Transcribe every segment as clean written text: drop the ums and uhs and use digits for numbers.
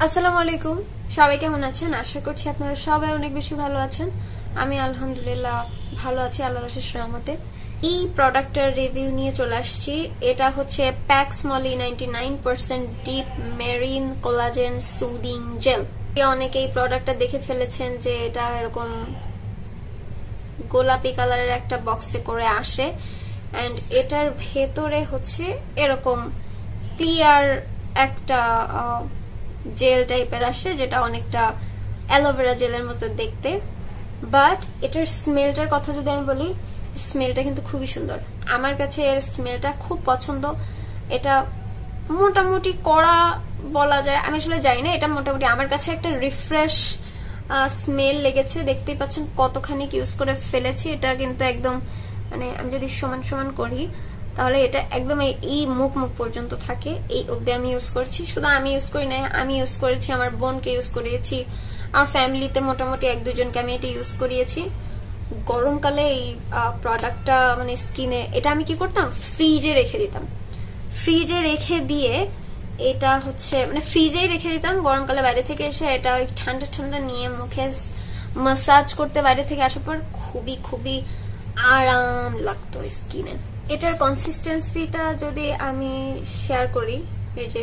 আসসালামু আলাইকুম, সবাই কেমন আছেন? আশা করছি আপনারা সবাই অনেক বেশি ভালো আছেন। আমি আলহামদুলিল্লাহ ভালো আছি আল্লাহর অশেষ রহমতে। এই প্রোডাক্টের রিভিউ নিয়ে চলে আসছি। এটা হচ্ছে Pax Moly 99% deep marine collagen soothing gel. অনেকেই প্রোডাক্টটা দেখে ফেলেছেন যে এটা এরকম গোলাপি কালারের একটা বক্সে করে আসে, এন্ড এটার ভেতরে হচ্ছে এরকম ক্লিয়ার একটা জেল টাইপের আসে, যেটা অনেকটা অ্যালোভেরা জেলের মতো দেখতে। বাট এটার স্মেলটার কথা যদি আমি বলি, স্মেলটা কিন্তু খুবই সুন্দর। আমার কাছে এর স্মেলটা খুব পছন্দ। এটা মোটামুটি কড়া বলা যায়, আমি আসলে জানি না, এটা মোটামুটি আমার কাছে একটা রিফ্রেশ স্মেল লেগেছে। দেখতেই পাচ্ছেন কতখানি ইউজ করে ফেলেছি। এটা কিন্তু একদম মানে আমি যদি সমান সমান করি তাহলে এটা একদম এই মুখ পর্যন্ত থাকে, এই অবধি আমি ইউজ করছি। শুধু আমি ইউজ করি না, আমি ইউজ করেছি, আমার বোনকে ইউজ করিয়েছি, আমার ফ্যামিলিতে মোটামুটি 1-2 জনকে আমি এটা ইউজ করিয়েছি। গরমকালে এই প্রোডাক্টটা মানে স্কিনে, এটা আমি কি করতাম, ফ্রিজে রেখে দিতাম। ফ্রিজে রেখে দিয়ে এটা হচ্ছে মানে ফ্রিজেই রেখে দিতাম। গরমকালে বাইরে থেকে এসে এটা ওই ঠান্ডা ঠান্ডা নিয়ে মুখে মাসাজ করতে বাইরে থেকে আসার পর খুবই খুবই আরাম লাগতো স্কিনে। এটার কনসিস্টেন্সিটা যদি আমি শেয়ার করি, এই যে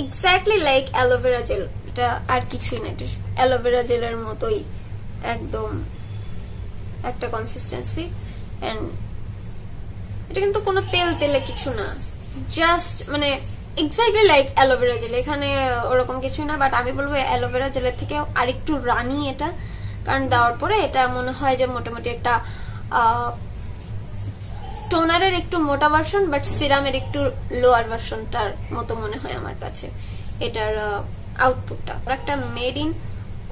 এক্স্যাক্টলি লাইক অ্যালোভেরা জেল। এটা আর কিছুই না, এটা অ্যালোভেরা জেলের মতোই একদম একটা কনসিস্টেন্সি। এন্ড এটা কিন্তু কোনো তেলে কিছু না, জাস্ট মানে এক্স্যাক্টলি লাইক অ্যালোভেরা জেল। এখানে ওরকম কিছুই না, বাট আমি বলবো অ্যালোভেরা জেলের থেকে আরেকটু রানি এটা, কারণ দেওয়ার পরে এটা মনে হয় যে মোটামুটি একটা টোনারের একটু মোটা ভার্সন, বাট সিরামের একটু লোয়ার ভার্সনটার মতো মনে হয় আমার কাছে এটার আউটপুটটা। একটা মেড ইন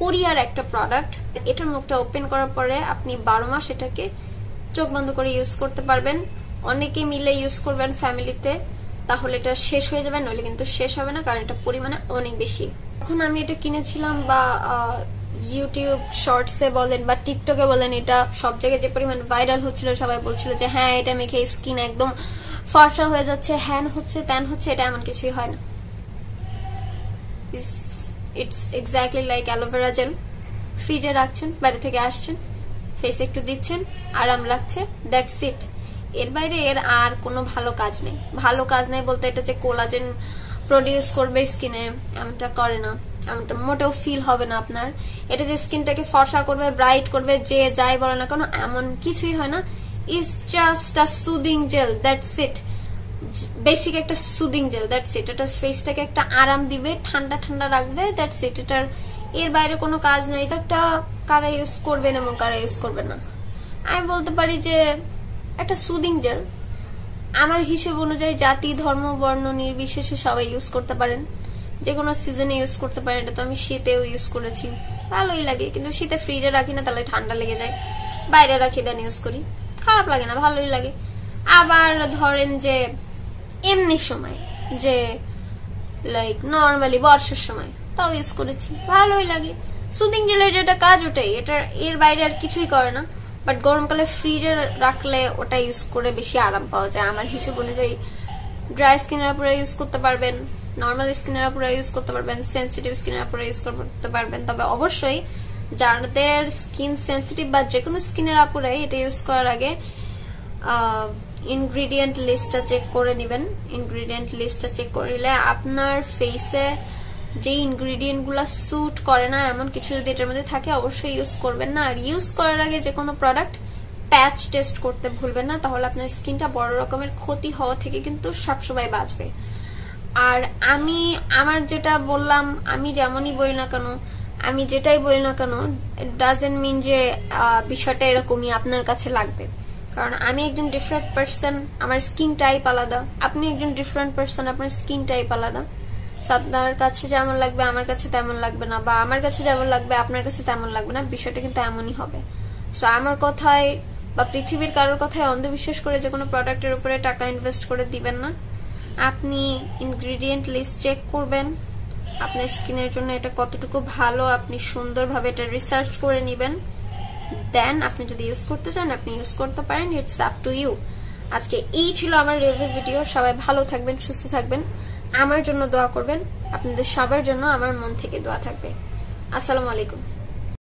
কোরিয়ার একটা প্রোডাক্ট। এটার মুখটা ওপেন করার পরে আপনি 12 মাস এটাকে চোখ বন্ধ করে ইউজ করতে পারবেন। অনেকে মিলে ইউজ করবেন ফ্যামিলিতে, তাহলে এটা শেষ হয়ে যাবে, নইলে কিন্তু শেষ হবে না, কারণ এটা পরিমাণে অনেক বেশি। এখন আমি এটা কিনেছিলাম বা ইউটিউব শর্টসে বলেন বা টিকটকে বলেন, এটা সব জায়গায় যে পরিমাণ ভাইরাল হচ্ছিল, সবাই বলছিল যে হ্যাঁ এটা মেখে স্কিন একদম ফর্সা হয়ে যাচ্ছে, হ্যান হচ্ছে ত্যান হচ্ছে। এটা এমন কিছুই হয় না। It's exactly like aloe vera gel. ফ্রিজে রাখছেন, বাইরে থেকে আসছেন, ফেসে একটু দিচ্ছেন, আরাম লাগছে, দ্যাটস ইট। এর বাইরে এর আর কোনো ভালো কাজ নেই। ভালো কাজ নেই বলতে এটা যে কোলাজেন প্রডিউস করবে স্কিনে, এমনটা করে না, এমনটা মোটেও ফিল হবে না আপনার। এটা যে স্কিনটাকে ফর্সা করবে, ব্রাইট করবে, যে যাই বলে না কেন, এমন কিছুই হয় না। It's just a soothing jail, that's it. Basic একটা সুদিং জেল, দ্যাটস ইট। এটা ফেসটাকে একটা আরাম দিবে, ঠান্ডা ঠান্ডা রাখবে, দ্যাটস ইট। এটার এর বাইরে কোনো কাজ নেই। এটা একটা কারা ইউজ করবেন এবং কারা ইউজ করবেন না, আমি বলতে পারি যে একটা সুদিং জেল আমার হিসেব অনুযায়ী জাতি ধর্ম বর্ণ নির্বিশেষে সবাই ইউজ করতে পারেন, যে কোনো সিজনে ইউজ করতে পারেন। এটা তো আমি শীতেও ইউজ করেছি, ভালোই লাগে। কিন্তু শীতে ফ্রিজে রাখি না, তাহলে ঠান্ডা লেগে যায়। বাইরে রাখি, দেন ইউজ করি, খারাপ লাগে না, ভালোই লাগে। আবার ধরেন যে এমনি সময়, যে লাইক নর্মালি বর্ষার সময়, তাও ইউজ করেছি, ভালোই লাগে। সুদিং জেলের যেটা কাজ ওটাই, এটা এর বাইরে আর কিছুই করে না। বাট গরমকালে ফ্রিজে রাখলে ওটা ইউজ করে বেশি আরাম পাওয়া যায় আমার হিসেব অনুযায়ী। ড্রাই স্কিনের উপরে ইউজ করতে পারবেন, নর্মাল স্কিনের উপরে ইউজ করতে পারবেন, সেন্সিটিভ স্কিনের উপরে ইউজ করতে পারবেন। তবে অবশ্যই যাদের স্কিন সেন্সিটিভ বা যে কোনো স্কিনের উপরে এটা ইউজ করার আগে ইনগ্রিডিয়েন্ট লিস্টটা চেক করে নেবেন। ইনগ্রিডিয়েন্ট লিস্টটা চেক করে নিলে আপনার ফেসে যে ইনগ্রিডিয়েন্ট গুলা স্যুট করে না এমন কিছু যদি এটার মধ্যে থাকে, অবশ্যই ইউজ করবেন না। আর ইউজ করার আগে যে কোনো প্রোডাক্ট প্যাচ টেস্ট করতে ভুলবেন না, তাহলে আপনার স্কিনটা বড় রকমের ক্ষতি হওয়া থেকে কিন্তু সবসময় বাঁচবে। আর আমি আমার যেটা বললাম, আমি যেমনই বলি না কেন, আমি যেটাই বলি না কেন, ইট ডাজন্ট মিন যে বিষয়টা এরকমই আপনার কাছে লাগবে। কারণ আমি একজন ডিফারেন্ট পার্সন, আমার স্কিন টাইপ আলাদা, আপনি একজন ডিফারেন্ট পার্সন, আপনার স্কিন টাইপ আলাদা। আপনার কাছে যেমন লাগবে আমার কাছে তেমন লাগবে না, বা আমার কাছে যেমন লাগবে আপনার কাছে তেমন লাগবে না, বিষয়টা কিন্তু এমনই হবে। সো আমার কথায় বা পৃথিবীর কারোর কথায় অন্ধবিশ্বাস করে যে কোনো প্রোডাক্টের উপরে টাকা ইনভেস্ট করে দিবেন না। আপনি ইনগ্রিডিয়েন্ট লিস্ট চেক করবেন, আপনার স্কিনের জন্য এটা কতটুকু ভালো, আপনি সুন্দরভাবে এটা রিসার্চ করে নেবেন। দেন আপনি যদি ইউজ করতে চান আপনি ইউজ করতে পারেন, ইটস আপ টু ইউ। আজকে এই ছিল আমার রিভিউ ভিডিও। সবাই ভালো থাকবেন, সুস্থ থাকবেন। আমার জন্য দোয়া করবেন, আপনাদের সবার জন্য আমার মন থেকে দোয়া থাকবে। আসসালামু আলাইকুম।